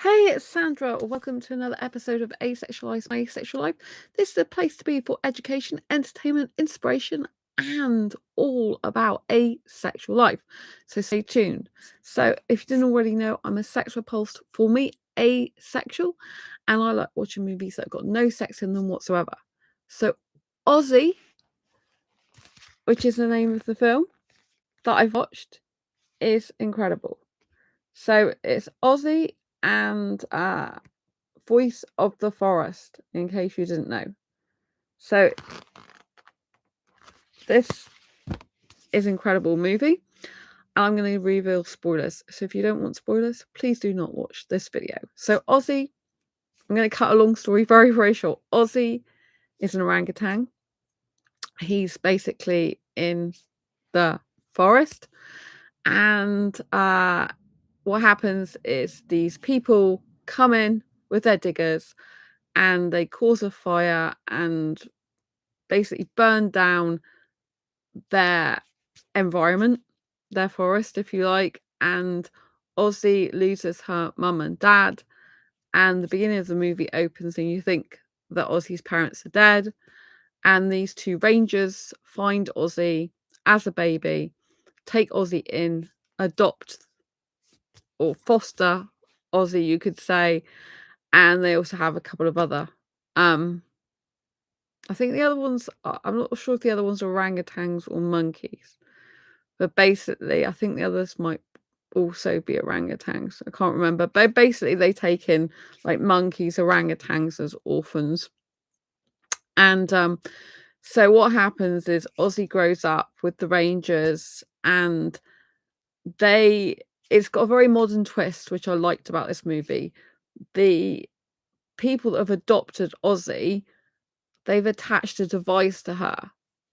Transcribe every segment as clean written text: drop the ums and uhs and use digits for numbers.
Hey, it's Sandra. Welcome to another episode of Asexualise, My Asexual Life. This is a place to be for education, entertainment, inspiration, and all about a sexual life. So stay tuned. So, if you didn't already know, I'm a sex repulsed, for me, asexual, and I like watching movies that have got no sex in them whatsoever. So, Aussie, which is the name of the film that I've watched, is incredible. So, it's Aussie and Voice of the Forest, in case you didn't know. So this is an incredible movie. I'm going to reveal spoilers. So if you don't want spoilers, please do not watch this video. So Ozzy, I'm going to cut a long story very, very short. Ozzy is an orangutan. He's basically in the forest. And what happens is these people come in with their diggers and they cause a fire and basically burn down their environment, their forest, if you like, and Ozzy loses her mum and dad. And the beginning of the movie opens, and you think that Ozzy's parents are dead. And these two rangers find Ozzy as a baby, take Ozzy in, adopt or foster Ozzy, you could say. And they also have a couple of other I think the other ones, I'm not sure if the other ones are orangutans or monkeys, but basically, I think the others might also be orangutans. I can't remember, but basically, they take in like monkeys, orangutans as orphans. And so what happens is Ozzy grows up with the Rangers, and it's got a very modern twist, which I liked about this movie. The people that have adopted Ozzy, they've attached a device to her,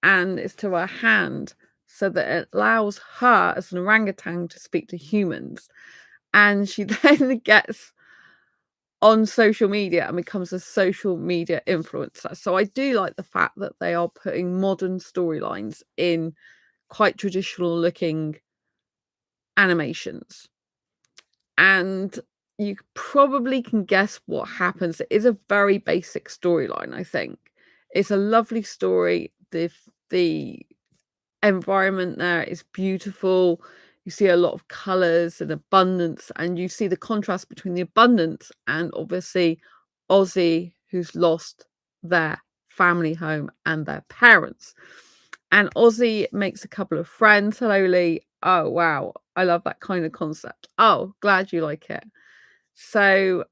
and it's to her hand, so that it allows her as an orangutan to speak to humans. And she then gets on social media and becomes a social media influencer. So I do like the fact that they are putting modern storylines in quite traditional looking animations. And you probably can guess what happens. It is a very basic storyline, I think. It's a lovely story. The environment there is beautiful. You see a lot of colors and abundance, and you see the contrast between the abundance and obviously Ozzy, who's lost their family home and their parents. And Ozzy makes a couple of friends slowly. Oh wow, I love that kind of concept. Oh, glad you like it. So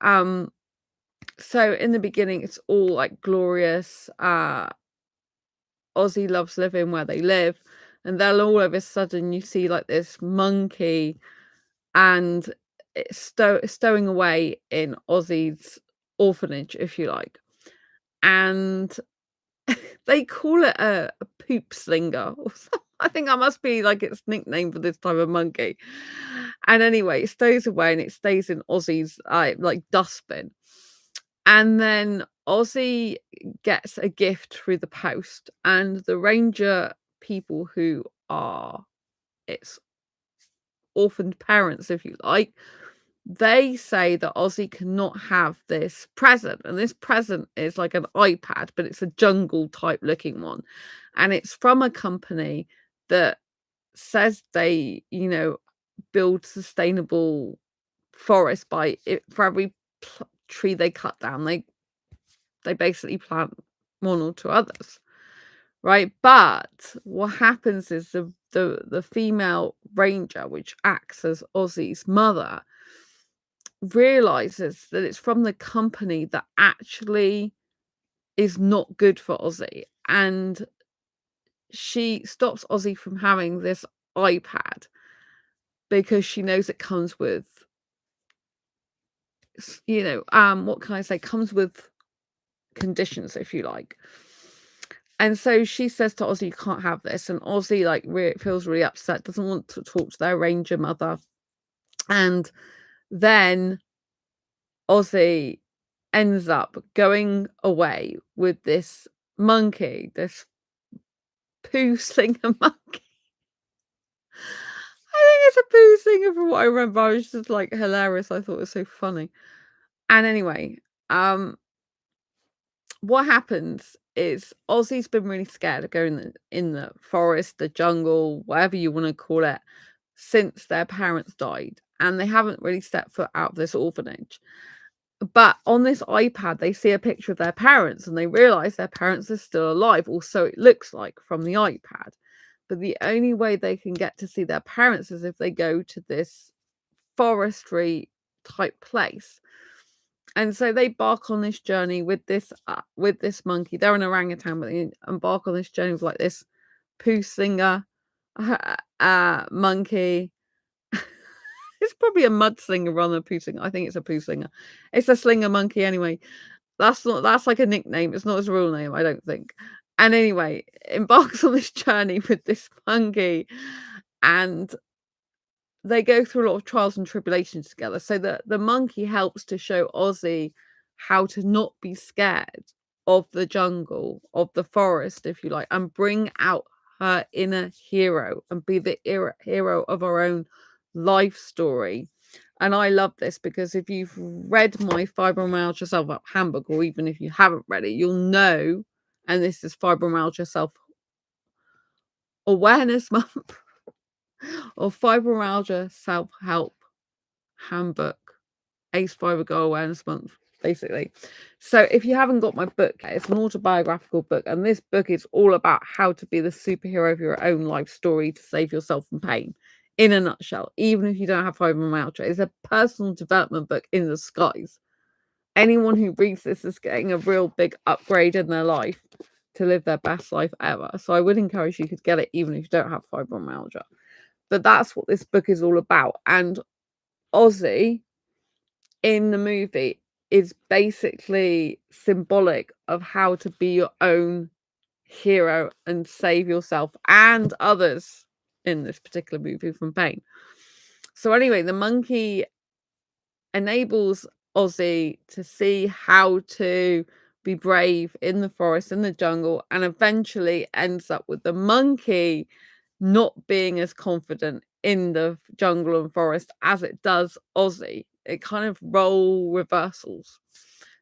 so in the beginning it's all like glorious. Ozzy loves living where they live, and then all of a sudden you see like this monkey, and it's stowing away in Ozzy's orphanage, if you like, and they call it a poop slinger or something. I think that must be like its nickname for this type of monkey. And anyway, it stays away and it stays in Ozzy's like dustbin. And then Ozzy gets a gift through the post, and the ranger people who are its orphaned parents, if you like, they say that Ozzy cannot have this present. And this present is like an iPad, but it's a jungle type looking one. And it's from a company that says they, build sustainable forests by it, for every tree they cut down, they basically plant one or two others, right? But what happens is the female ranger, which acts as Ozzy's mother, realizes that it's from the company that actually is not good for Ozzy, and she stops Ozzy from having this iPad because she knows it comes with, what can I say, comes with conditions, if you like. And so she says to Ozzy, you can't have this. And Ozzy like feels really upset, doesn't want to talk to their ranger mother. And then Ozzy ends up going away with this monkey, this poo slinger monkey. I think it's a poo singer from what I remember. I was just like hilarious. I thought it was so funny. And anyway, what happens is Ozzy's been really scared of going in the forest, the jungle, whatever you want to call it, since their parents died, and they haven't really stepped foot out of this orphanage. But on this iPad, they see a picture of their parents and they realize their parents are still alive, or so it looks like from the iPad. But the only way they can get to see their parents is if they go to this forestry type place. And so they embark on this journey with this monkey. They're an orangutan, but they embark on this journey with like this poo slinger monkey. It's probably a mud slinger rather than a poo slinger. I think it's a poo slinger. It's a slinger monkey anyway. That's like a nickname. It's not his real name, I don't think. And anyway, embarks on this journey with this monkey, and they go through a lot of trials and tribulations together. So the monkey helps to show Ozzy how to not be scared of the jungle, of the forest, if you like, and bring out her inner hero and be the hero of her own life story. And I love this because if you've read my Fibromyalgia Self-Help Handbook, or even if you haven't read it, you'll know, and this is Fibromyalgia Self-Awareness Month, or Fibromyalgia Self-Help Handbook, Ace Fiber Goal Awareness Month, basically. So if you haven't got my book, it's an autobiographical book, and this book is all about how to be the superhero of your own life story to save yourself from pain. In a nutshell, even if you don't have fibromyalgia, it's a personal development book in disguise. Anyone who reads this is getting a real big upgrade in their life to live their best life ever. So I would encourage you to get it even if you don't have fibromyalgia. But that's what this book is all about. And Ozzy in the movie is basically symbolic of how to be your own hero and save yourself and others in this particular movie from pain. So anyway, the monkey enables Ozzy to see how to be brave in the forest, in the jungle, and eventually ends up with the monkey not being as confident in the jungle and forest as it does Ozzy. It kind of role reversals.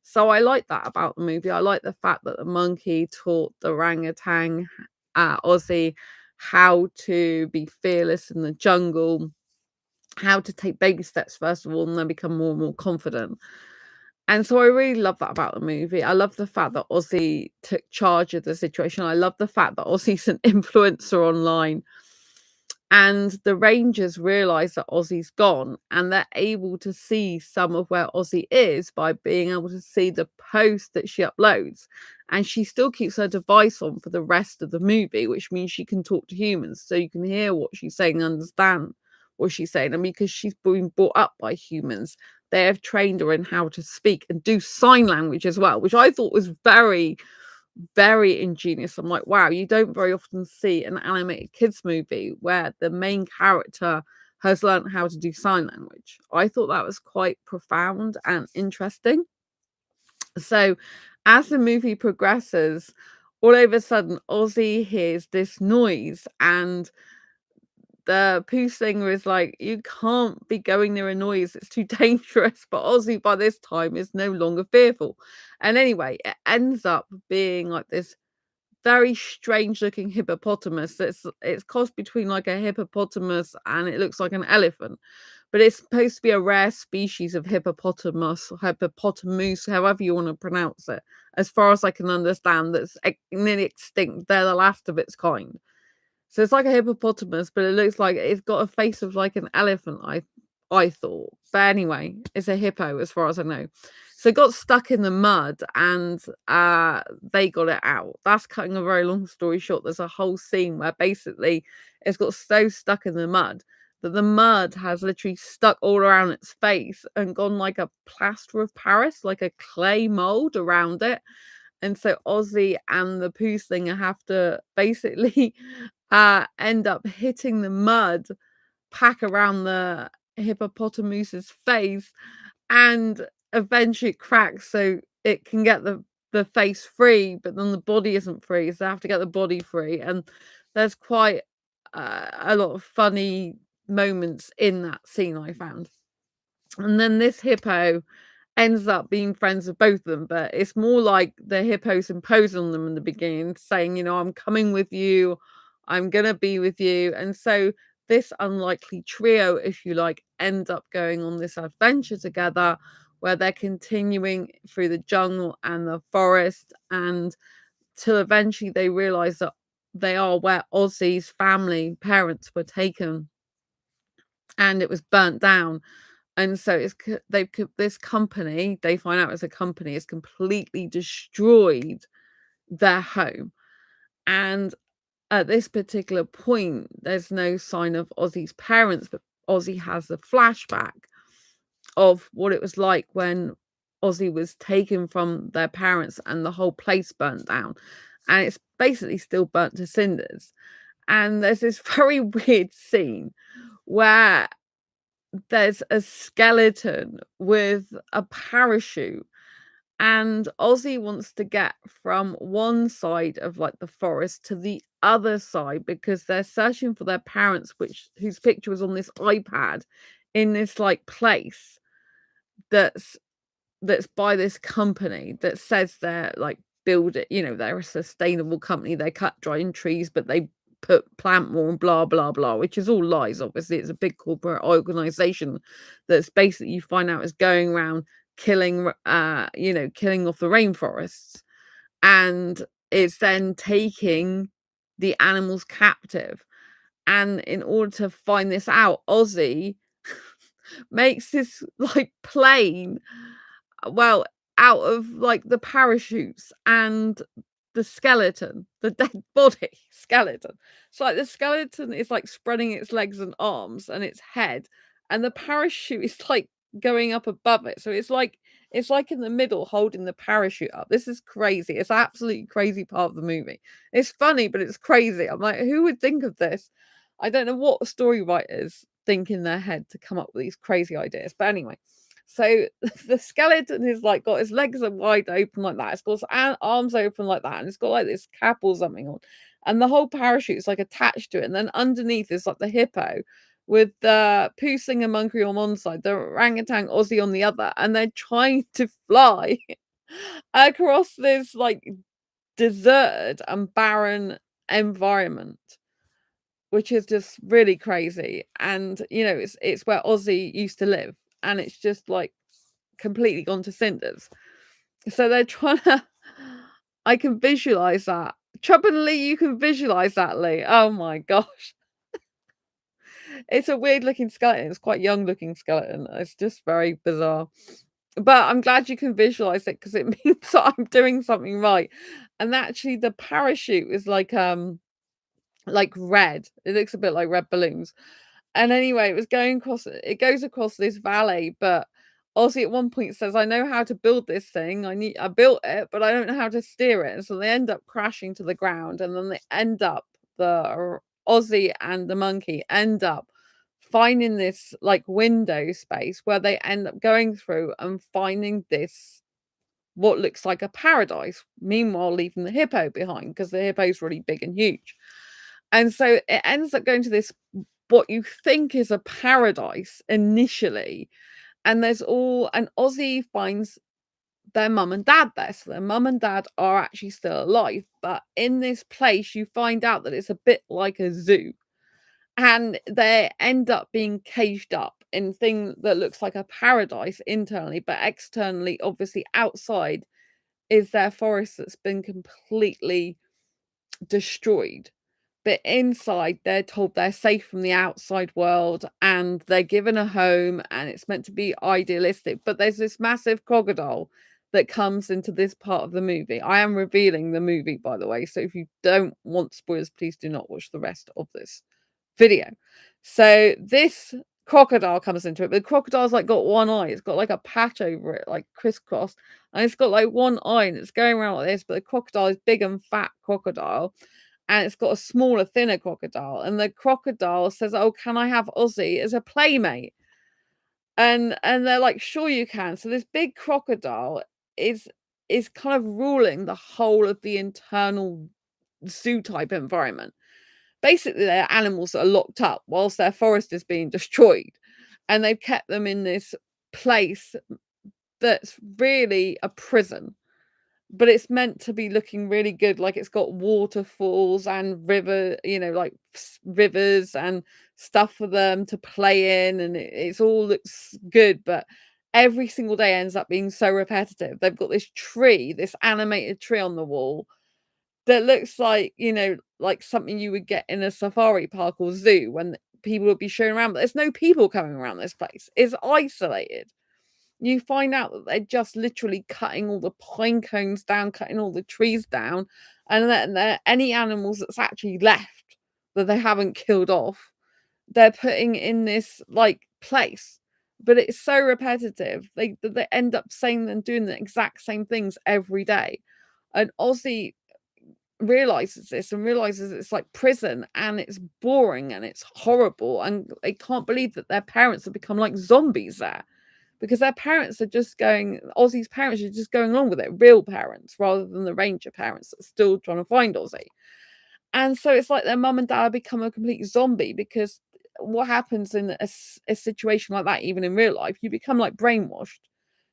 So I like that about the movie. I like the fact that the monkey taught the orangutan, Ozzy, how to be fearless in the jungle, how to take baby steps first of all, and then become more and more confident. And so I really love that about the movie. I love the fact that Ozzy took charge of the situation. I love the fact that Ozzy's an influencer online. And the Rangers realise that Ozzy's gone, and they're able to see some of where Ozzy is by being able to see the post that she uploads. And she still keeps her device on for the rest of the movie, which means she can talk to humans. So you can hear what she's saying, understand what she's saying. And because she's been brought up by humans, they have trained her in how to speak and do sign language as well, which I thought was very, very ingenious. I'm like, wow, you don't very often see an animated kids movie where the main character has learned how to do sign language. I thought that was quite profound and interesting. So as the movie progresses, all of a sudden Ozzy hears this noise, and the poo singer is like, you can't be going near a noise, it's too dangerous. But Ozzy by this time is no longer fearful. And anyway, it ends up being like this very strange looking hippopotamus. It's crossed between like a hippopotamus and it looks like an elephant. But it's supposed to be a rare species of hippopotamus, however you want to pronounce it. As far as I can understand, that's nearly extinct. They're the last of its kind. So it's like a hippopotamus, but it looks like it's got a face of like an elephant, I thought. But anyway, it's a hippo as far as I know. So it got stuck in the mud, and they got it out. That's cutting a very long story short. There's a whole scene where basically it's got so stuck in the mud that the mud has literally stuck all around its face and gone like a plaster of Paris, like a clay mold around it. And so Ozzy and the poo slinger have to basically end up hitting the mud pack around the hippopotamus's face, and eventually it cracks so it can get the face free, but then the body isn't free, so they have to get the body free. And there's quite a lot of funny moments in that scene, I found. And then this hippo ends up being friends with both of them, but it's more like the hippos impose on them in the beginning, saying, "I'm coming with you, I'm gonna be with you." And so this unlikely trio, if you like, end up going on this adventure together where they're continuing through the jungle and the forest, and till eventually they realize that they are where Ozzy's family parents were taken, and it was burnt down. And so this company, they find out as a company, has completely destroyed their home. And at this particular point, there's no sign of Ozzy's parents, but Ozzy has a flashback of what it was like when Ozzy was taken from their parents and the whole place burnt down. And it's basically still burnt to cinders. And there's this very weird scene where there's a skeleton with a parachute, and Ozzy wants to get from one side of like the forest to the other side because they're searching for their parents, whose picture was on this iPad in this like place that's that's by this company that says they're like build it, they're a sustainable company. They cut drying trees, but they plant more and blah blah blah, which is all lies. Obviously, it's a big corporate organization that's basically, you find out, is going around killing killing off the rainforests, and it's then taking the animals captive. And in order to find this out, Ozzy makes this like plane, well, out of like the parachutes and the skeleton, the dead body skeleton. So like the skeleton is like spreading its legs and arms and its head, and the parachute is like going up above it. So it's like in the middle holding the parachute up. This is crazy. It's absolutely crazy part of the movie. It's funny, but it's crazy. I'm like, who would think of this? I don't know what story writers think in their head to come up with these crazy ideas. But anyway, so the skeleton is like got his legs are wide open like that. It's got its arms open like that, and it's got like this cap or something on, and the whole parachute is like attached to it. And then underneath is like the hippo with the poo singer monkey on one side, the orangutan Aussie on the other, and they're trying to fly across this like deserted and barren environment, which is just really crazy. And it's where Ozzy used to live, and it's just like completely gone to cinders. So they're trying to I can visualize that. Chubb and Lee, you can visualize that, Lee. Oh my gosh. It's a weird looking skeleton. It's quite young looking skeleton. It's just very bizarre. But I'm glad you can visualize it because it means that I'm doing something right. And actually the parachute is like red. It looks a bit like red balloons. And anyway, it goes across this valley, but Ozzy at one point says, "I know how to build this thing. I built it, but I don't know how to steer it." And so they end up crashing to the ground, and then Ozzy and the monkey end up finding this like window space where they end up going through and finding this what looks like a paradise, meanwhile leaving the hippo behind because the hippo's really big and huge. And so it ends up going to this what you think is a paradise initially, and Ozzy finds their mum and dad there. So their mum and dad are actually still alive, but in this place you find out that it's a bit like a zoo, and they end up being caged up in thing that looks like a paradise internally, but externally, obviously outside, is their forest that's been completely destroyed. But inside, they're told they're safe from the outside world, and they're given a home, and it's meant to be idealistic. But there's this massive crocodile that comes into this part of the movie. I am revealing the movie, by the way. So if you don't want spoilers, please do not watch the rest of this video. So this crocodile comes into it, but the crocodile's like got one eye. It's got like a patch over it, like crisscross, and it's got like one eye, and it's going around like this. But the crocodile is big and fat crocodile, and it's got a smaller, thinner crocodile. And the crocodile says, "Oh, can I have Ozzy as a playmate?" And they're like, "Sure, you can." So this big crocodile is is kind of ruling the whole of the internal zoo type environment. Basically, they're animals that are locked up whilst their forest is being destroyed, and they've kept them in this place that's really a prison, but it's meant to be looking really good, like, it's got waterfalls and like, rivers and stuff for them to play in, and it's all looks good, but every single day ends up being so repetitive. They've got this tree, this animated tree on the wall that looks like, like something you would get in a safari park or zoo when people would be showing around, but there's no people coming around this place. It's isolated. You find out that they're just literally cutting all the pine cones down, cutting all the trees down, and then any animals that's actually left that they haven't killed off, they're putting in this, like, place. But it's so repetitive. They end up saying and doing the exact same things every day. And Ozzy realizes this and realizes it's like prison and it's boring and it's horrible, and they can't believe that their parents have become like zombies there, because their parents are just going Ozzy's parents are just going along with it, real parents rather than the ranger parents that are still trying to find Ozzy. And so it's like their mum and dad become a complete zombie, because what happens in a situation like that, even in real life, you become like brainwashed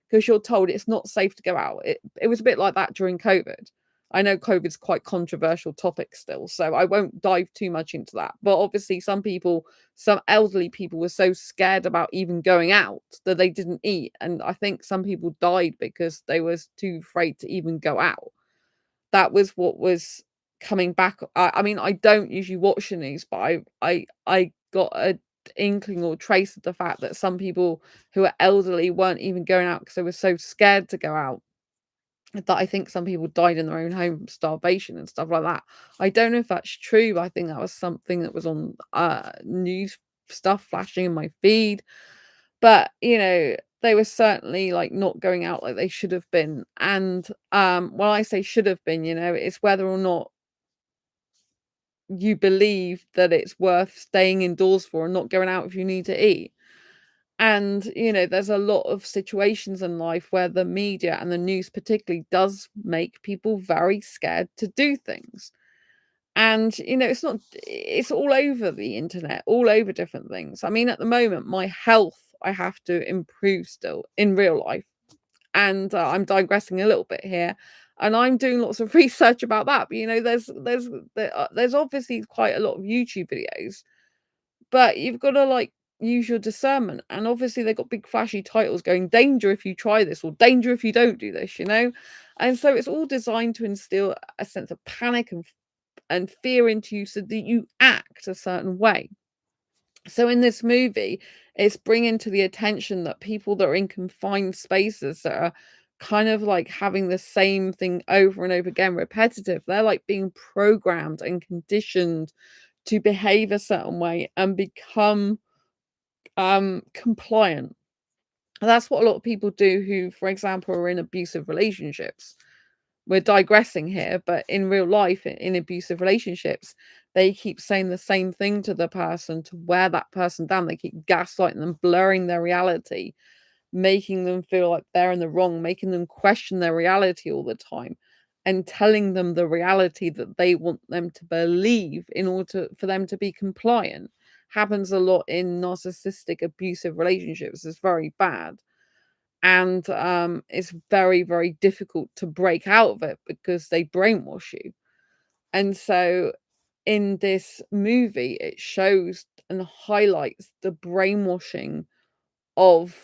because you're told it's not safe to go out. It was a bit like that during COVID. I know COVID's quite controversial topic still, so I won't dive too much into that. But obviously, some elderly people were so scared about even going out that they didn't eat. And I think some people died because they was too afraid to even go out. That was what was coming back. I mean, I don't usually watch the news, but I got a inkling or trace of the fact that some people who are elderly weren't even going out because they were so scared to go out, that I think some people died in their own home from starvation and stuff like that. I don't know if that's true, but I think that was something that was on news stuff flashing in my feed. But they were certainly like not going out like they should have been. And when I say should have been, it's whether or not you believe that it's worth staying indoors for and not going out if you need to eat. And, there's a lot of situations in life where the media and the news particularly does make people very scared to do things. And, it's all over the internet, all over different things. I mean, at the moment, my health, I have to improve still in real life. And I'm digressing a little bit here. And I'm doing lots of research about that. But, there's obviously quite a lot of YouTube videos, but you've got to like use your discernment. And obviously they've got big flashy titles going danger if you try this or danger if you don't do this. And so it's all designed to instill a sense of panic and fear into you so that you act a certain way. So in this movie, it's bringing to the attention that people that are in confined spaces that are kind of like having the same thing over and over again, repetitive, they're like being programmed and conditioned to behave a certain way and become compliant. And that's what a lot of people do who, for example, are in abusive relationships. We're digressing here, but in real life, in abusive relationships, they keep saying the same thing to the person to wear that person down. They keep gaslighting them, blurring their reality, making them feel like they're in the wrong, making them question their reality all the time, and telling them the reality that they want them to believe in order for them to be compliant. Happens a lot in narcissistic abusive relationships. It's very bad. And it's very, very difficult to break out of it because they brainwash you. And so in this movie, it shows and highlights the brainwashing of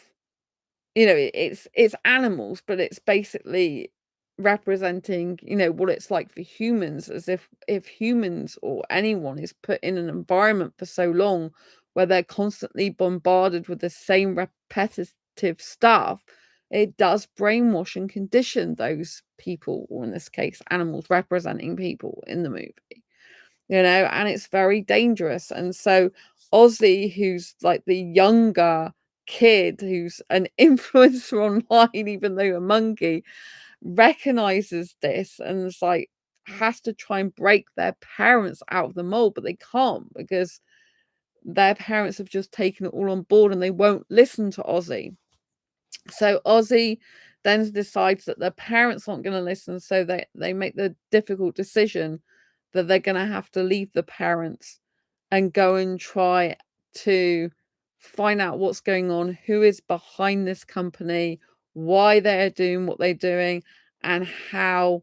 it's animals, but it's basically representing, what it's like for humans, as if humans or anyone is put in an environment for so long where they're constantly bombarded with the same repetitive stuff, it does brainwash and condition those people, or in this case, animals representing people in the movie. And it's very dangerous. And so Ozzy, who's like the younger kid, who's an influencer online, even though a monkey, recognizes this and is like, has to try and break their parents out of the mold, but they can't because their parents have just taken it all on board and they won't listen to Ozzy. So Ozzy then decides that their parents aren't going to listen, so they make the difficult decision that they're going to have to leave the parents and go and try to find out what's going on, who is behind this company, why they're doing what they're doing, and how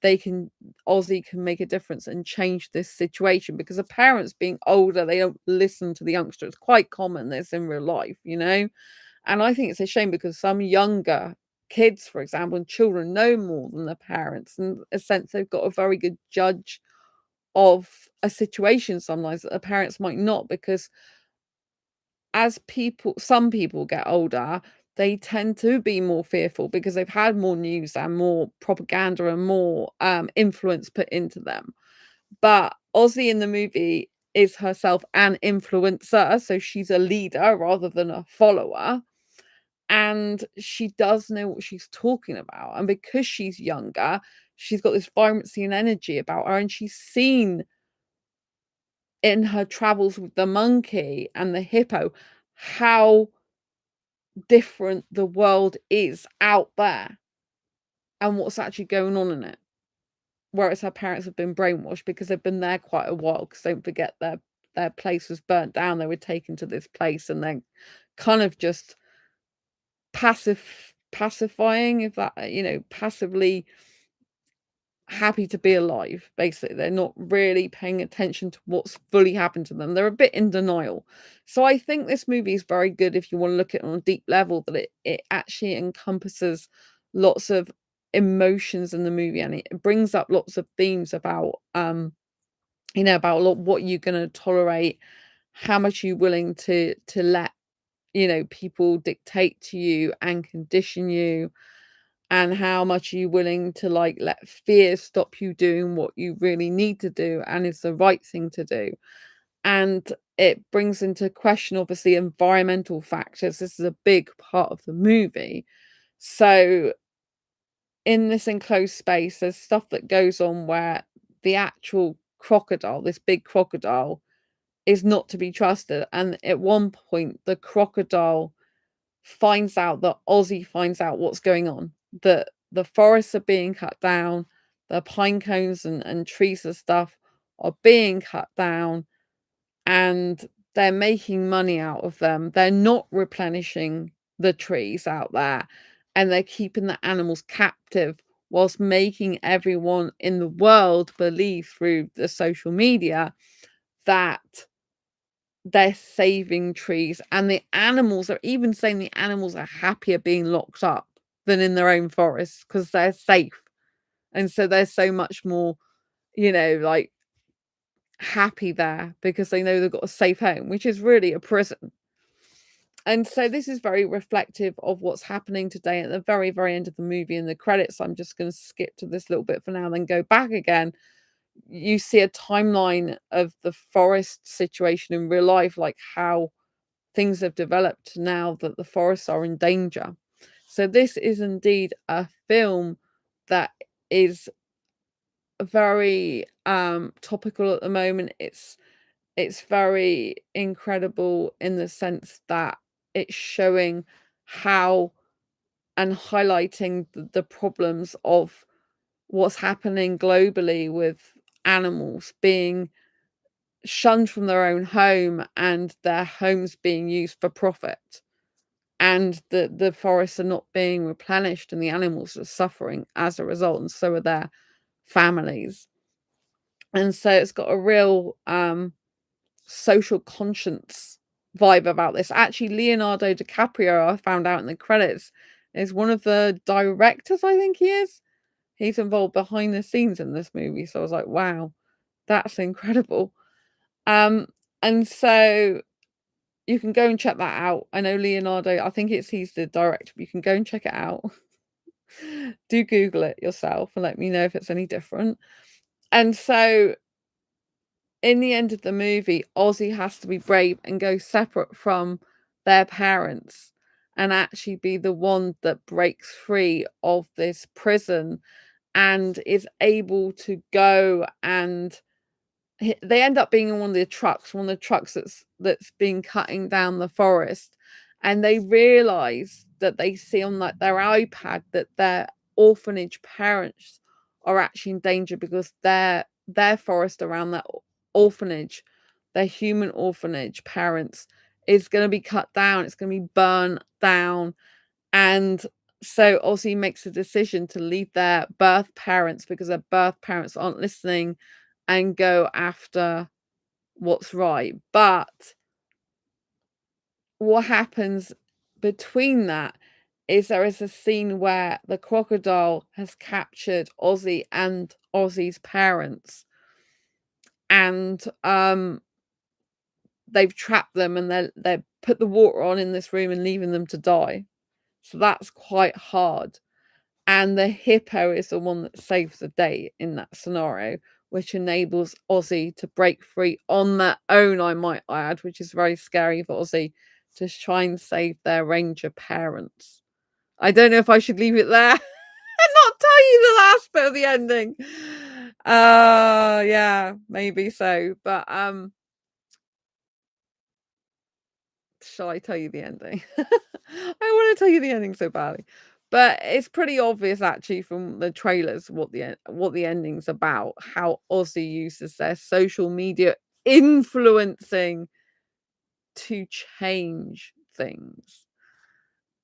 they can Ozzy can make a difference and change this situation, because the parents being older, they don't listen to the youngster. It's quite common this in real life, you know? And I think it's a shame because some younger kids, for example, and children know more than their parents. In a sense, they've got a very good judge of a situation sometimes that the parents might not, because as some people get older, they tend to be more fearful because they've had more news and more propaganda and more influence put into them. But Ozzy in the movie is herself an influencer, so she's a leader rather than a follower, and she does know what she's talking about. And because she's younger, she's got this vibrancy and energy about her, and she's seen in her travels with the monkey and the hippo how different the world is out there and what's actually going on in it. Whereas her parents have been brainwashed because they've been there quite a while. Because don't forget their place was burnt down. They were taken to this place and then kind of just pacifying, if that, passively happy to be alive, basically. They're not really paying attention to what's fully happened to them. They're a bit in denial. So I think this movie is very good if you want to look at it on a deep level, that it actually encompasses lots of emotions in the movie, and it brings up lots of themes about about what you're going to tolerate, how much you're willing to let people dictate to you and condition you, and how much are you willing to like let fear stop you doing what you really need to do and is the right thing to do. And it brings into question obviously environmental factors. This is a big part of the movie. So in this enclosed space, there's stuff that goes on where the actual crocodile, this big crocodile, is not to be trusted. And at one point the crocodile finds out that Ozzy finds out what's going on, that the forests are being cut down, the pine cones and trees and stuff are being cut down, and they're making money out of them. They're not replenishing the trees out there, and they're keeping the animals captive whilst making everyone in the world believe through the social media that they're saving trees, and the animals are even saying the animals are happier being locked up than in their own forests because they're safe. And so they're so much more, like happy there because they know they've got a safe home, which is really a prison. And so this is very reflective of what's happening today. At the very, very end of the movie in the credits, I'm just going to skip to this little bit for now, then go back again. You see a timeline of the forest situation in real life, like how things have developed now that the forests are in danger. So this is indeed a film that is very topical at the moment. It's very incredible in the sense that it's showing how and highlighting the problems of what's happening globally with animals being shunned from their own home and their homes being used for profit, and the forests are not being replenished and the animals are suffering as a result, and so are their families. And so it's got a real social conscience vibe about this. Actually, Leonardo DiCaprio, I found out in the credits, is one of the directors. I think he is. He's involved behind the scenes in this movie, so I was like, wow, that's incredible. um and so you can go and check that out. I know Leonardo, I think he's the director, but you can go and check it out. Do Google it yourself and let me know if it's any different. And so in the end of the movie, Ozzy has to be brave and go separate from their parents and actually be the one that breaks free of this prison and is able to go and they end up being in one of the trucks that's been cutting down the forest, and they realize that they see on like their iPad that their orphanage parents are actually in danger because their forest around that orphanage, their human orphanage parents, is going to be cut down. It's going to be burned down, and So Ozzy makes a decision to leave their birth parents because their birth parents aren't listening and go after what's right. But what happens between that is there is a scene where the crocodile has captured Ozzy and Ozzy's parents, and they've trapped them, and they put the water on in this room and leaving them to die. So that's quite hard. And the hippo is the one that saves the day in that scenario, which enables Ozzy to break free on their own, I might add, which is very scary for Ozzy to try and save their ranger parents. I don't know if I should leave it there and not tell you the last bit of the ending. Yeah, maybe so. But shall I tell you the ending? I want to tell you the ending so badly. But it's pretty obvious actually from the trailers what the ending's about, how Ozzy uses their social media influencing to change things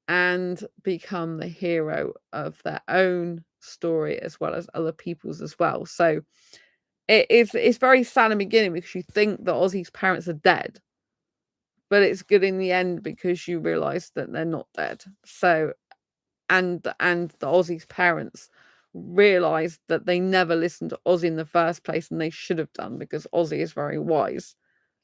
and become the hero of their own story as well as other people's as well. So it's very sad in the beginning because you think that Ozzy's parents are dead, but it's good in the end because you realise that they're not dead. So and the Ozzy's parents realised that they never listened to Ozzy in the first place, and they should have done because Ozzy is very wise.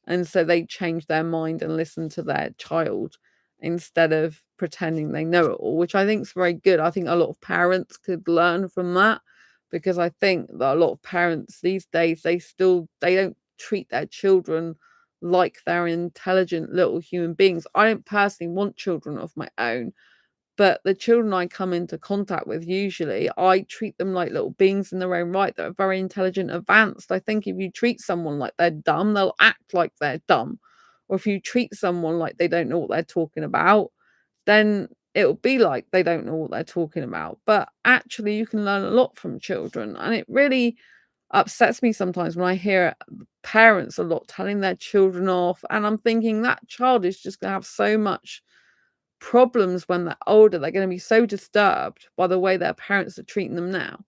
And so they changed their mind and listened to their child instead of pretending they know it all, which I think is very good. I think a lot of parents could learn from that because I think that a lot of parents these days they don't treat their children like they're intelligent little human beings. I don't personally want children of my own, but the children I come into contact with, usually, I treat them like little beings in their own right that are very intelligent, advanced. I think if you treat someone like they're dumb, they'll act like they're dumb. Or if you treat someone like they don't know what they're talking about, then it'll be like they don't know what they're talking about. But actually, you can learn a lot from children. And it really upsets me sometimes when I hear parents a lot telling their children off. And I'm thinking that child is just going to have so much problems when they're older. They're going to be so disturbed by the way their parents are treating them now.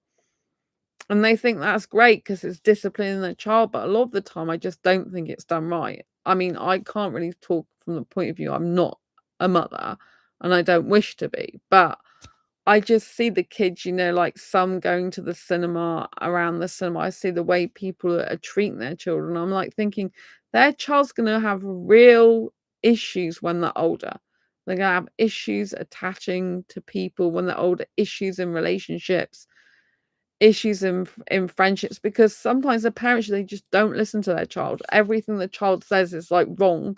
And they think that's great because it's disciplining their child. But a lot of the time, I just don't think it's done right. I mean, I can't really talk from the point of view, I'm not a mother and I don't wish to be. But I just see the kids, like some going to the cinema, around the cinema. I see the way people are treating their children. I'm like thinking their child's going to have real issues when they're older. They're going to have issues attaching to people when they're older, issues in relationships, issues in friendships, because sometimes the parents, they just don't listen to their child. Everything the child says is like wrong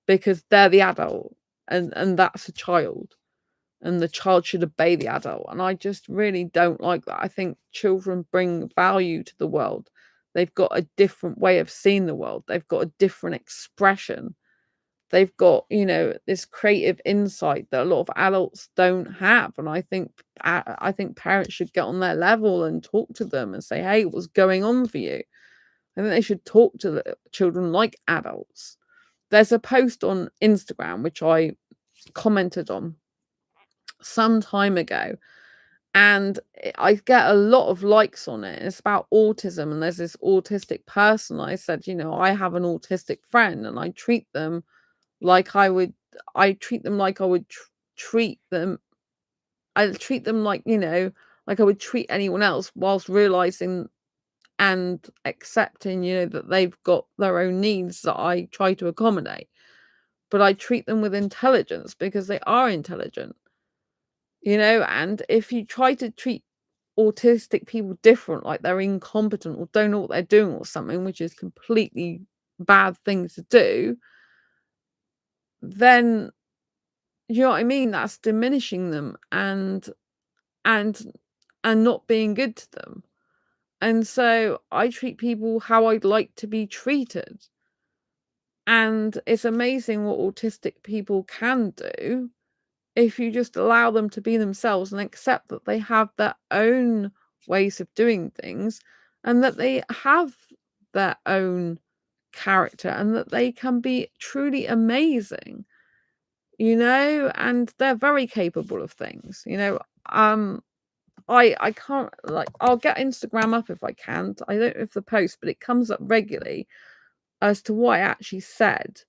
because they're the adult and that's a child, and the child should obey the adult. And I just really don't like that. I think children bring value to the world. They've got a different way of seeing the world. They've got a different expression. They've got, this creative insight that a lot of adults don't have. And I think parents should get on their level and talk to them and say, hey, what's going on for you? I think they should talk to the children like adults. There's a post on Instagram which I commented on some time ago, and I get a lot of likes on it. It's about autism, and there's this autistic person. I said, I have an autistic friend, and I treat them like I would treat them. I treat them like I would treat anyone else, whilst realizing and accepting, that they've got their own needs that I try to accommodate. But I treat them with intelligence because they are intelligent. And if you try to treat autistic people different, like they're incompetent or don't know what they're doing or something, which is completely bad thing to do, then you know what I mean? That's diminishing them and and not being good to them. And so I treat people how I'd like to be treated. And it's amazing what autistic people can do if you just allow them to be themselves and accept that they have their own ways of doing things and that they have their own character and that they can be truly amazing. and they're very capable of things. I can't, like, I'll get Instagram up if I can. I don't know if the post, but it comes up regularly as to what I actually said.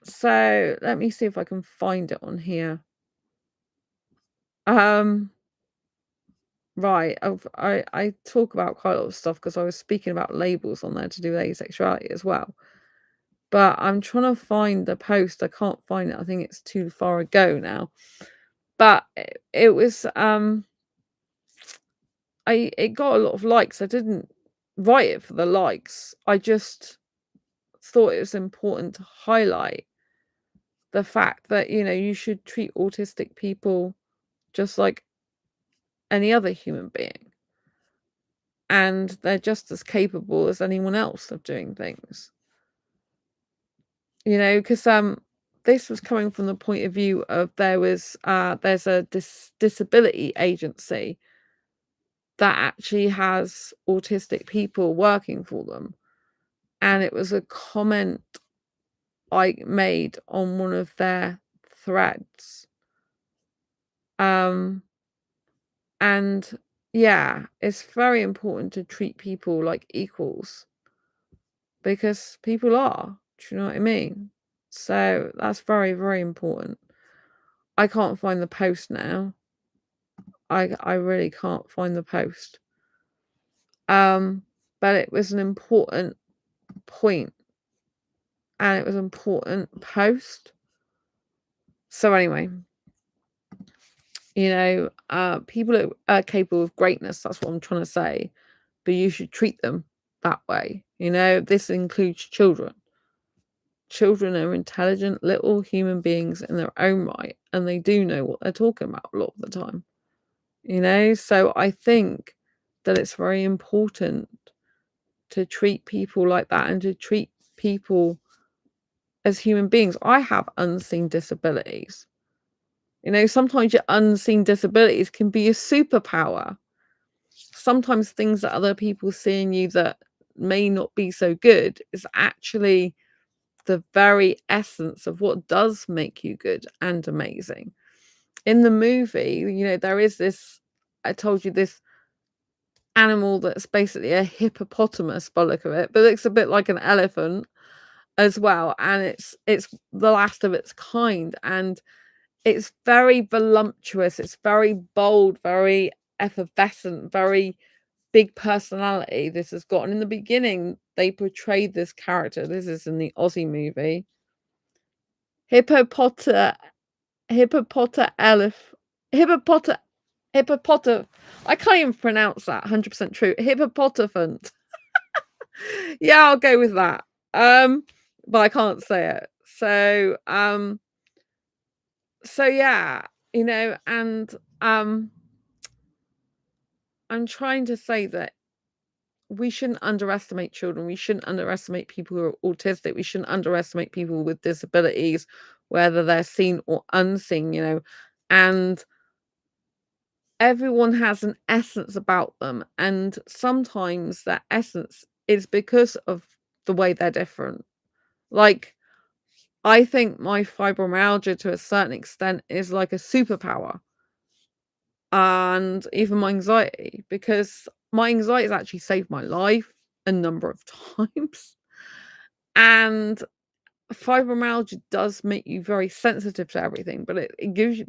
So let me see if I can find it on here. Right. I talk about quite a lot of stuff because I was speaking about labels on there to do with asexuality as well. But I'm trying to find the post. I can't find it. I think it's too far ago now. But it was it got a lot of likes. I didn't write it for the likes. I just thought it was important to highlight the fact that, you should treat autistic people just like any other human being. And they're just as capable as anyone else of doing things. Because this was coming from the point of view of there's a disability agency that actually has autistic people working for them. And it was a comment I made on one of their threads. And yeah, it's very important to treat people like equals because people are. Do you know what I mean? So that's very, very important. I can't find the post now. I really can't find the post. But it was an important point and it was an important post. So anyway, people are capable of greatness. That's what I'm trying to say. But you should treat them that way. This includes children. Children are intelligent little human beings in their own right, and they do know what they're talking about a lot of the time. So I think that it's very important to treat people like that and to treat people as human beings. I have unseen disabilities. Sometimes your unseen disabilities can be a superpower. Sometimes things that other people see in you that may not be so good is actually the very essence of what does make you good and amazing. In the movie, there is this, I told you, this animal that's basically a hippopotamus by the look of it, but looks a bit like an elephant as well. And it's the last of its kind. And it's very voluptuous, it's very bold, very effervescent, very big personality this has got. And in the beginning, they portrayed this character. This is in the Aussie movie. Hippopotamus. I can't even pronounce that 100% true. Hippopotaphant. Yeah, I'll go with that. But I can't say it. So yeah, and I'm trying to say that we shouldn't underestimate children. We shouldn't underestimate people who are autistic. We shouldn't underestimate people with disabilities, whether they're seen or unseen, and everyone has an essence about them. And sometimes that essence is because of the way they're different. Like, I think my fibromyalgia to a certain extent is like a superpower. And even my anxiety, because my anxiety has actually saved my life a number of times. And fibromyalgia does make you very sensitive to everything, but it gives you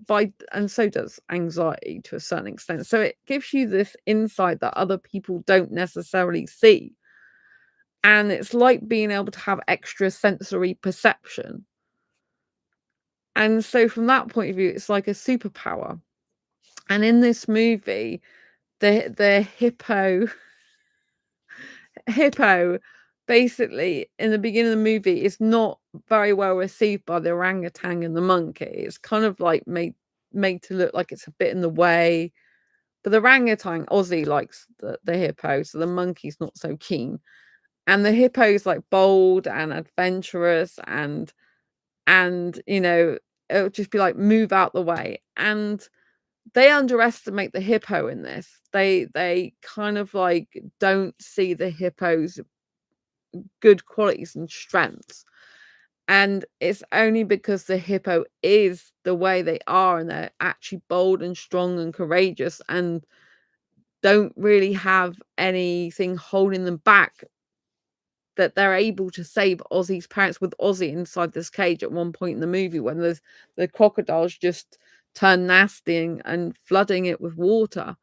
and so does anxiety to a certain extent. So it gives you this insight that other people don't necessarily see. And it's like being able to have extra sensory perception. And so from that point of view, it's like a superpower. And in this movie, the hippo basically in the beginning of the movie is not very well received by the orangutan and the monkey. It's kind of like made to look like it's a bit in the way. But the orangutan, Aussie, likes the hippo, so the monkey's not so keen. And the hippo's like bold and adventurous and it'll just be like, move out the way. And they underestimate the hippo in this. They kind of like don't see the hippo's good qualities and strengths. And it's only because the hippo is the way they are and they're actually bold and strong and courageous and don't really have anything holding them back that they're able to save Ozzy's parents, with Ozzy inside this cage at one point in the movie when the crocodiles just turn nasty and flooding it with water.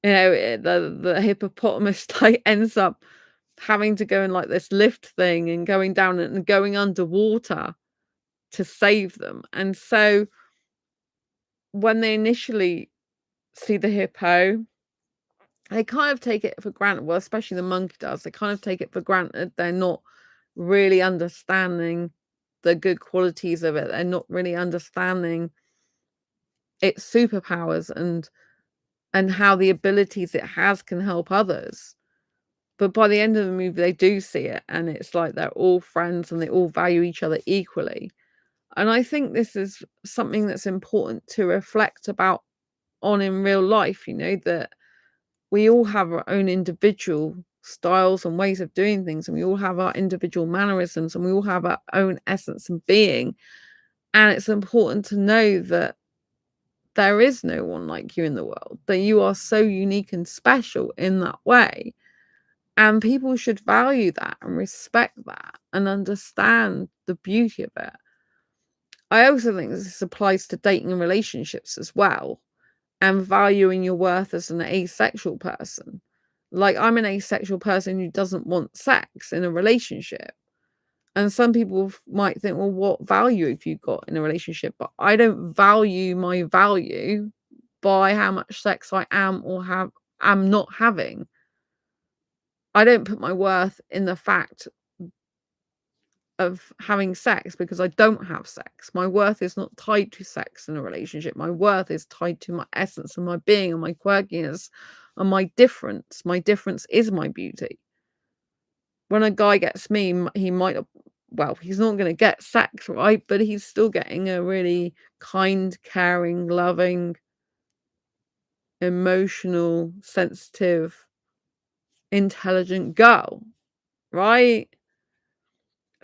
You know, the hippopotamus like ends up having to go in like this lift thing and going down and going underwater to save them. And so when they initially see the hippo, they kind of take it for granted. Well, especially the monkey does. They kind of take it for granted. They're not really understanding the good qualities of it. They're not really understanding its superpowers and how the abilities it has can help others. But by the end of the movie, they do see it, and it's like they're all friends and they all value each other equally. And I think this is something that's important to reflect about on in real life, you know, that we all have our own individual styles and ways of doing things, and we all have our individual mannerisms, and we all have our own essence and being. And it's important to know that there is no one like you in the world, that you are so unique and special in that way. And people should value that and respect that and understand the beauty of it. I also think this applies to dating and relationships as well, and valuing your worth as an asexual person. Like, I'm an asexual person who doesn't want sex in a relationship. And some people might think, well, what value have you got in a relationship? But I don't value my value by how much sex I am or am not having. I don't put my worth in the fact of having sex because I don't have sex. My worth is not tied to sex in a relationship. My worth is tied to my essence and my being and my quirkiness and my difference. My difference is my beauty. When a guy gets me, he might, well, he's not going to get sex, right? But he's still getting a really kind, caring, loving, emotional, sensitive, intelligent girl, right?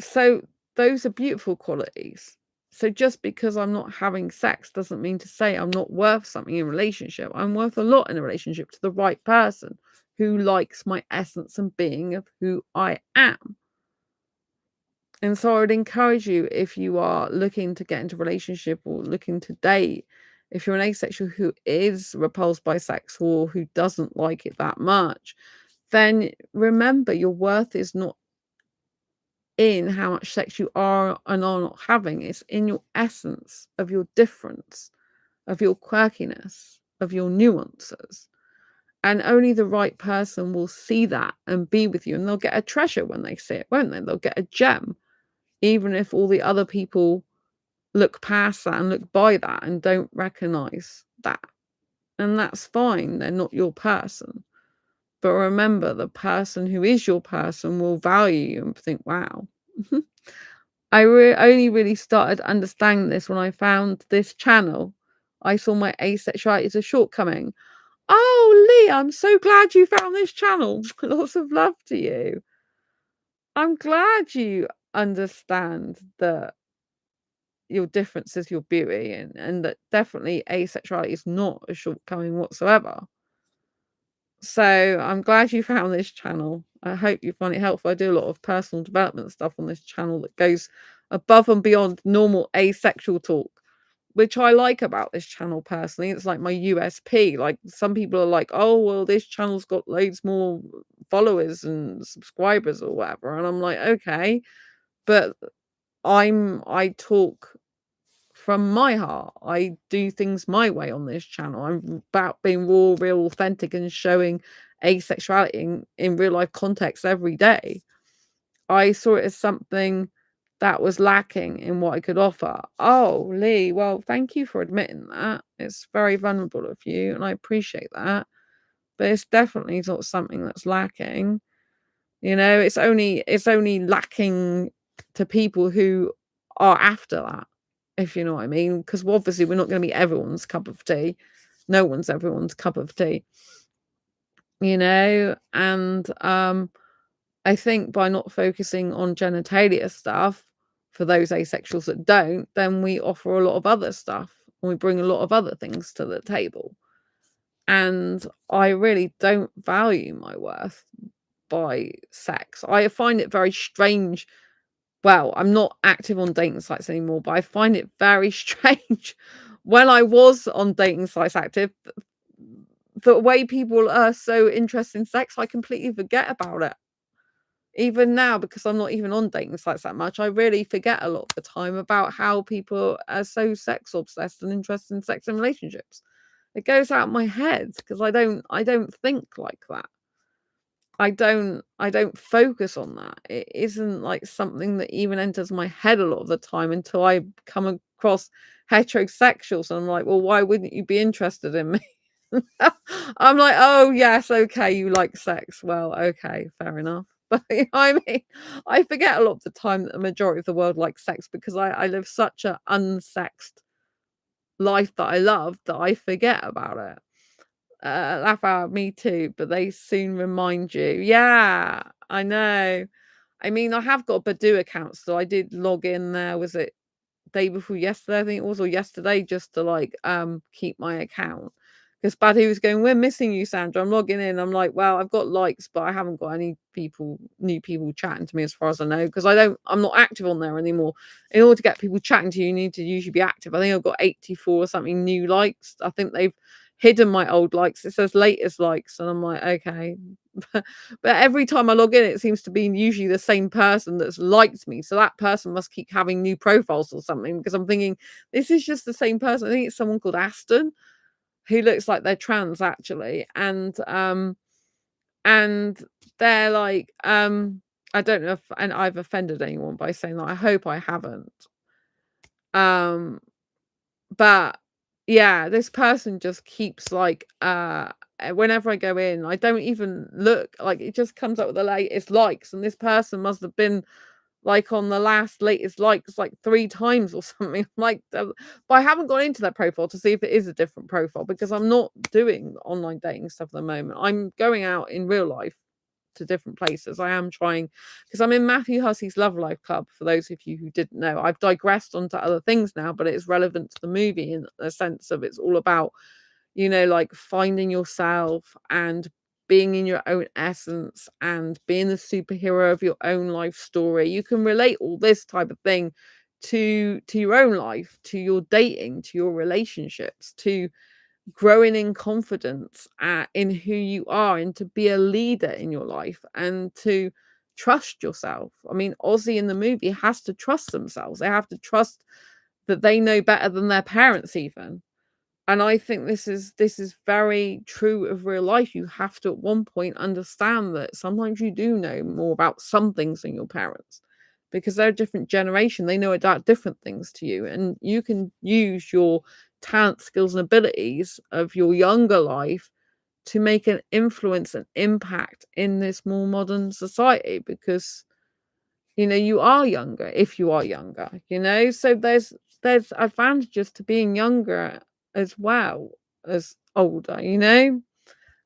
So those are beautiful qualities. So just because I'm not having sex doesn't mean to say I'm not worth something in a relationship. I'm worth a lot in a relationship to the right person who likes my essence and being of who I am. And so I would encourage you, if you are looking to get into a relationship or looking to date, if you're an asexual who is repulsed by sex or who doesn't like it that much, then remember your worth is not in how much sex you are and are not having. It's in your essence of your difference, of your quirkiness, of your nuances. And only the right person will see that and be with you, and they'll get a treasure when they see it, won't they? They'll get a gem, even if all the other people look past that and look by that and don't recognize that. And that's fine. They're not your person. But remember, the person who is your person will value you and think, wow. I only really started understanding this when I found this channel. I saw my asexuality as a shortcoming. Oh, Lee, I'm so glad you found this channel. Lots of love to you. I'm glad you understand that your difference is your beauty, and that definitely asexuality is not a shortcoming whatsoever. So I'm glad you found this channel. I hope you find it helpful. I do a lot of personal development stuff on this channel that goes above and beyond normal asexual talk, which I like about this channel personally. It's like my USP. Like, some people are like, oh, well, this channel's got loads more followers and subscribers or whatever. And I'm like, okay, but I talk from my heart. I do things my way on this channel. I'm about being raw, real, authentic, and showing asexuality in real life context every day. I saw it as something that was lacking in what I could offer. Oh, Lee, well, thank you for admitting that. It's very vulnerable of you, and I appreciate that. But it's definitely not something that's lacking. You know, it's only lacking to people who are after that, if you know what I mean. Because obviously we're not going to be everyone's cup of tea. No one's everyone's cup of tea, you know. And I think by not focusing on genitalia stuff, for those asexuals that don't, then we offer a lot of other stuff and we bring a lot of other things to the table. And I really don't value my worth by sex. I find it very strange. Well, I'm not active on dating sites anymore, but I find it very strange when I was on dating sites active, the way people are so interested in sex, I completely forget about it. Even now, because I'm not even on dating sites that much, I really forget a lot of the time about how people are so sex obsessed and interested in sex and relationships. It goes out my head because I don't think like that. I don't focus on that. It isn't like something that even enters my head a lot of the time until I come across heterosexuals and I'm like, well, why wouldn't you be interested in me? I'm like, oh yes, okay, you like sex. Well, okay, fair enough. But you know what I mean, I forget a lot of the time that the majority of the world likes sex because I live such a unsexed life that I love that I forget about it. Laugh out, me too, but they soon remind you. Yeah, I know. I mean, I have got a Badoo account, so I did log in there. Was it day before yesterday? I think it was, or yesterday, just to like keep my account. Because Badoo was going, "We're missing you, Sandra." I'm logging in. I'm like, well, I've got likes, but I haven't got any new people chatting to me as far as I know, because I'm not active on there anymore. In order to get people chatting to you, you need to usually be active. I think I've got 84 or something new likes. I think they've hidden my old likes. It says latest likes, and I'm like, okay. But every time I log in, it seems to be usually the same person that's liked me. So that person must keep having new profiles or something, because I'm thinking this is just the same person. I think it's someone called Aston who looks like they're trans actually, and they're like, I don't know if and I've offended anyone by saying that. I hope I haven't. Um, but yeah, this person just keeps like whenever I go in, I don't even look, like it just comes up with the latest likes, and this person must have been like on the latest likes like 3 times or something. Like, but I haven't gone into their profile to see if it is a different profile because I'm not doing online dating stuff at the moment. I'm going out in real life to different places. I am trying, because I'm in Matthew Hussey's Love Life Club. For those of you who didn't know, I've digressed onto other things now, but it's relevant to the movie in the sense of it's all about, like finding yourself and being in your own essence and being the superhero of your own life story. You can relate all this type of thing to your own life, to your dating, to your relationships, to growing in confidence in who you are, and to be a leader in your life and to trust yourself. I mean, Ozzy in the movie has to trust themselves. They have to trust that they know better than their parents even. And I think this is very true of real life. You have to at one point understand that sometimes you do know more about some things than your parents, because they're a different generation. They know about different things to you, and you can use your talent, skills, and abilities of your younger life to make an influence and impact in this more modern society, because you are younger if you are younger, so there's advantages to being younger as well as older,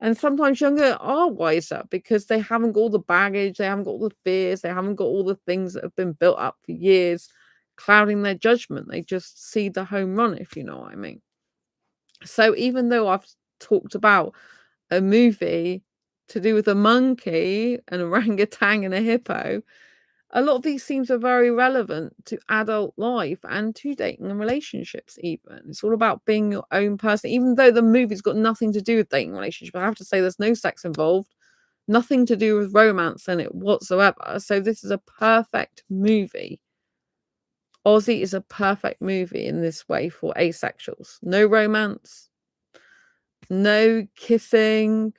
and sometimes younger are wiser because they haven't got all the baggage, they haven't got all the fears, they haven't got all the things that have been built up for years clouding their judgment. They just see the home run, if you know what I mean. So even though I've talked about a movie to do with a monkey, an orangutan, and a hippo, a lot of these themes are very relevant to adult life and to dating and relationships even. It's all about being your own person, even though the movie's got nothing to do with dating and relationship. I have to say there's no sex involved, nothing to do with romance in it whatsoever. So this is a perfect movie. Ozzy is a perfect movie in this way for asexuals. No romance, no kissing.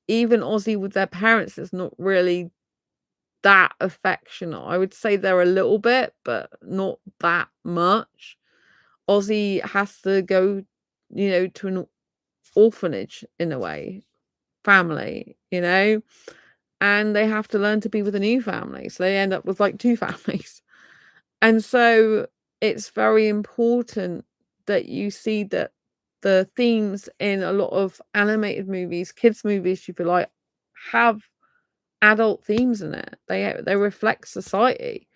Even Ozzy with their parents is not really that affectionate. I would say they're a little bit, but not that much. Ozzy has to go, to an orphanage in a way, family, and they have to learn to be with a new family. So they end up with like 2 families. And so it's very important that you see that the themes in a lot of animated movies, kids' movies, if you like, have adult themes in it. They reflect society.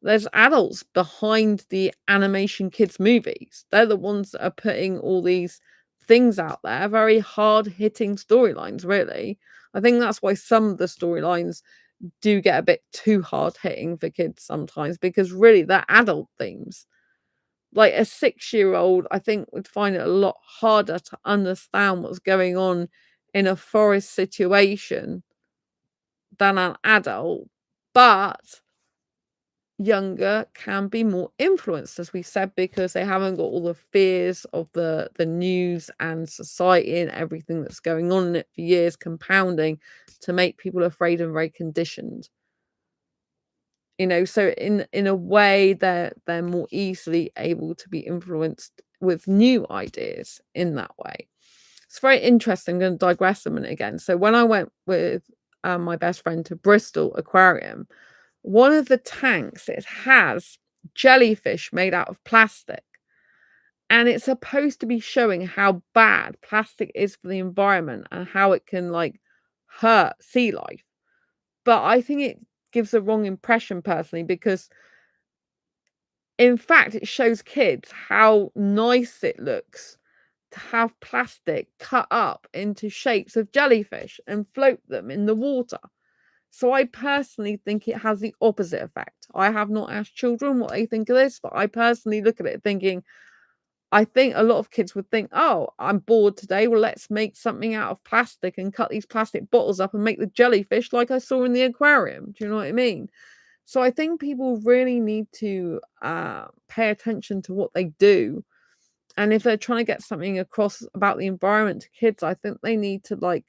there's adults behind the animation kids movies. They're the ones that are putting all these things out there, very hard-hitting storylines, really. I think that's why some of the storylines do get a bit too hard-hitting for kids sometimes, because really they're adult themes. Like a 6-year-old, I think, would find it a lot harder to understand what's going on in a forest situation than an adult, but younger can be more influenced, as we said, because they haven't got all the fears of the news and society and everything that's going on in it for years compounding to make people afraid and very conditioned. So in a way they're more easily able to be influenced with new ideas in that way. It's very interesting. I'm going to digress a minute again. So when I went with my best friend to Bristol Aquarium, one of the tanks, it has jellyfish made out of plastic, and it's supposed to be showing how bad plastic is for the environment and how it can like hurt sea life. But I think it gives the wrong impression personally, because in fact it shows kids how nice it looks to have plastic cut up into shapes of jellyfish and float them in the water. So I personally think it has the opposite effect. I have not asked children what they think of this, but I personally look at it thinking, I think a lot of kids would think, oh, I'm bored today. Well, let's make something out of plastic and cut these plastic bottles up and make the jellyfish like I saw in the aquarium. Do you know what I mean? So I think people really need to pay attention to what they do. And if they're trying to get something across about the environment to kids, I think they need to like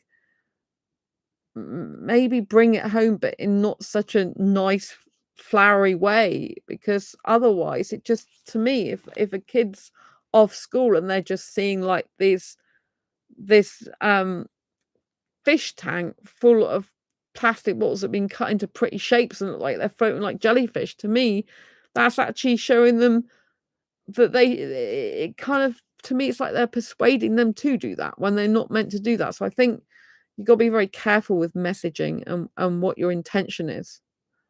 maybe bring it home, but in not such a nice flowery way, because otherwise it just, to me, if a kid's off school and they're just seeing like this fish tank full of plastic bottles that have been cut into pretty shapes and look like they're floating like jellyfish, to me that's actually showing them that it kind of, to me, it's like they're persuading them to do that when they're not meant to do that. So I think you've got to be very careful with messaging and what your intention is.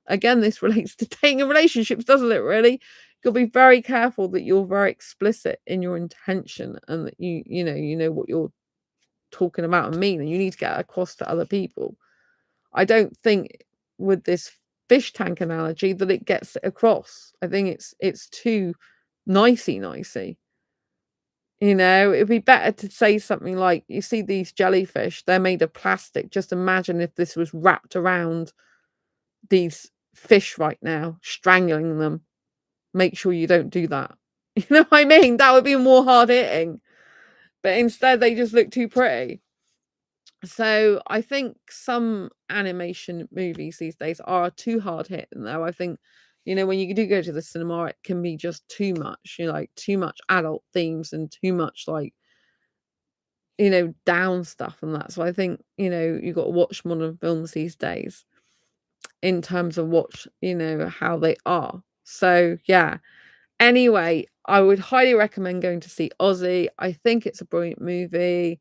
Again, this relates to dating and relationships, doesn't it, really? You've got to be very careful that you're very explicit in your intention and that you know what you're talking about and mean, and you need to get across to other people. I don't think with this fish tank analogy that it gets it across. I think it's too nicey. It'd be better to say something like, you see these jellyfish, they're made of plastic. Just imagine if this was wrapped around these fish right now, strangling them. Make sure you don't do that. You know what I mean? That would be more hard hitting. But instead, they just look too pretty. So I think some animation movies these days are too hard hitting, though. I think, when you do go to the cinema, it can be just too much, like too much adult themes and too much like, down stuff and that. So I think, you've got to watch modern films these days in terms of how they are. So yeah. Anyway, I would highly recommend going to see Ozzy. I think it's a brilliant movie.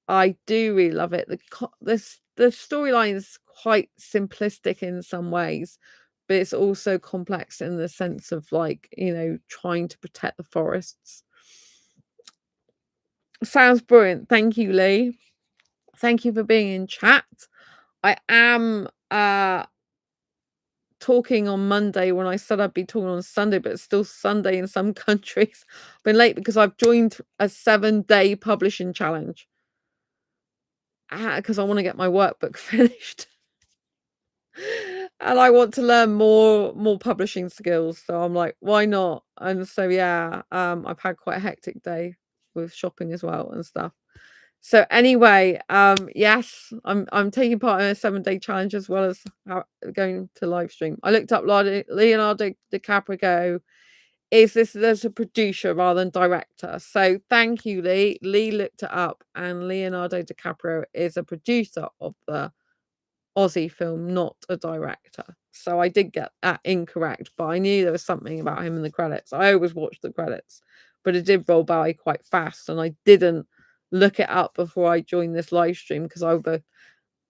I do really love it. The storyline is quite simplistic in some ways, but it's also complex in the sense of like, trying to protect the forests. Sounds brilliant. Thank you, Lee. Thank you for being in chat. I am talking on Monday when I said I'd be talking on Sunday, but it's still Sunday in some countries. I've been late because I've joined a 7-day publishing challenge. Because I want to get my workbook finished. And I want to learn more publishing skills. So I'm like, why not? And so yeah, I've had quite a hectic day with shopping as well and stuff. So anyway, yes, I'm taking part in a 7-day challenge as well as going to live stream. I looked up Leonardo DiCaprio is this as a producer rather than director. So thank you, Lee. Lee looked it up, and Leonardo DiCaprio is a producer of the Aussie film, not a director. So I did get that incorrect, but I knew there was something about him in the credits. I always watch the credits, but it did roll by quite fast, and I didn't look it up before I joined this live stream because I would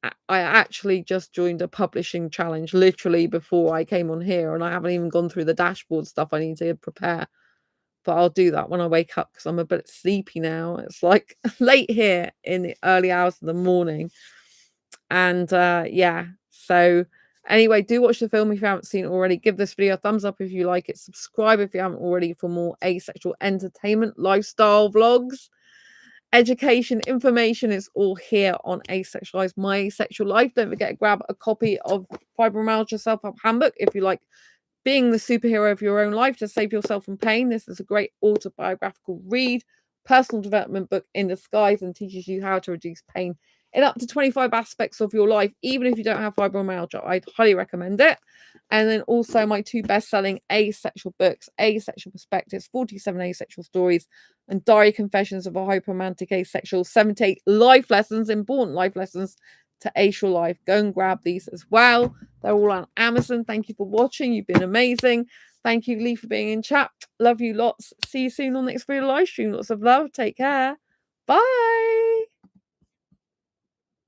I actually just joined a publishing challenge literally before I came on here, and I haven't even gone through the dashboard stuff I need to prepare. But I'll do that when I wake up because I'm a bit sleepy now. It's like late here in the early hours of the morning. And yeah, so anyway, do watch the film if you haven't seen it already. Give this video a thumbs up if you like it. Subscribe if you haven't already for more asexual entertainment, lifestyle vlogs, education, information. Is all here on Asexualise, my asexual life. Don't forget to grab a copy of Fibromyalgia Self-Help Handbook if you like being the superhero of your own life to save yourself from pain. This is a great autobiographical read, personal development book in disguise, and teaches you how to reduce pain in up to 25 aspects of your life, even if you don't have fibromyalgia. I'd highly recommend it. And then also my 2 best-selling asexual books, Asexual Perspectives, 47 Asexual Stories, and Diary Confessions of a Hyperromantic Asexual, 78 life lessons, important life lessons to ace your life. Go and grab these as well. They're all on Amazon. Thank you for watching. You've been amazing. Thank you, Lee, for being in chat. Love you lots. See you soon on the next video live stream. Lots of love. Take care. Bye.